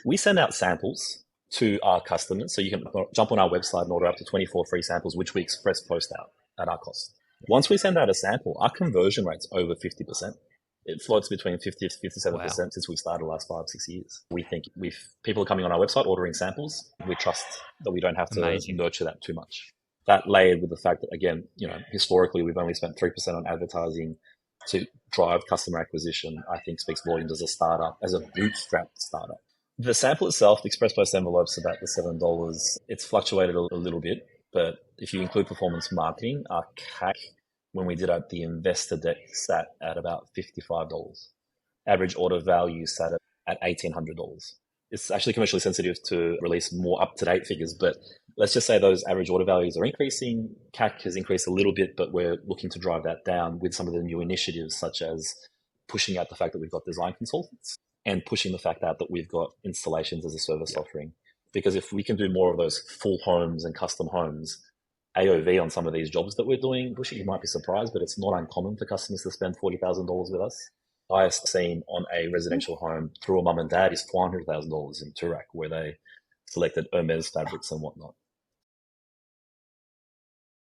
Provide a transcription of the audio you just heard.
We send out samples to our customers. So you can jump on our website and order up to 24 free samples, which we express post out at our cost. Once we send out a sample, our conversion rate's over 50%. It floats between 50 to 57% Wow. since we started the last 5, 6 years. We think if people are coming on our website ordering samples, we trust that we don't have to Amazing. nurture that too much. That layered with the fact that, again, historically we've only spent 3% on advertising to drive customer acquisition, I think speaks volumes as a startup, as a bootstrapped startup. The sample itself, the Express Post envelope's about the $7. It's fluctuated a little bit, but if you include performance marketing, our CAC, when we did the investor deck, sat at about $55. Average order value sat at $1,800. It's actually commercially sensitive to release more up-to-date figures, but let's just say those average order values are increasing. CAC has increased a little bit, but we're looking to drive that down with some of the new initiatives, such as pushing out the fact that we've got design consultants and pushing the fact out that we've got installations as a service offering. Because if we can do more of those full homes and custom homes, AOV on some of these jobs that we're doing, you might be surprised, but it's not uncommon for customers to spend $40,000 with us. Highest seen on a residential home through a mum and dad is $400,000 in Turak, where they selected Hermes fabrics and whatnot.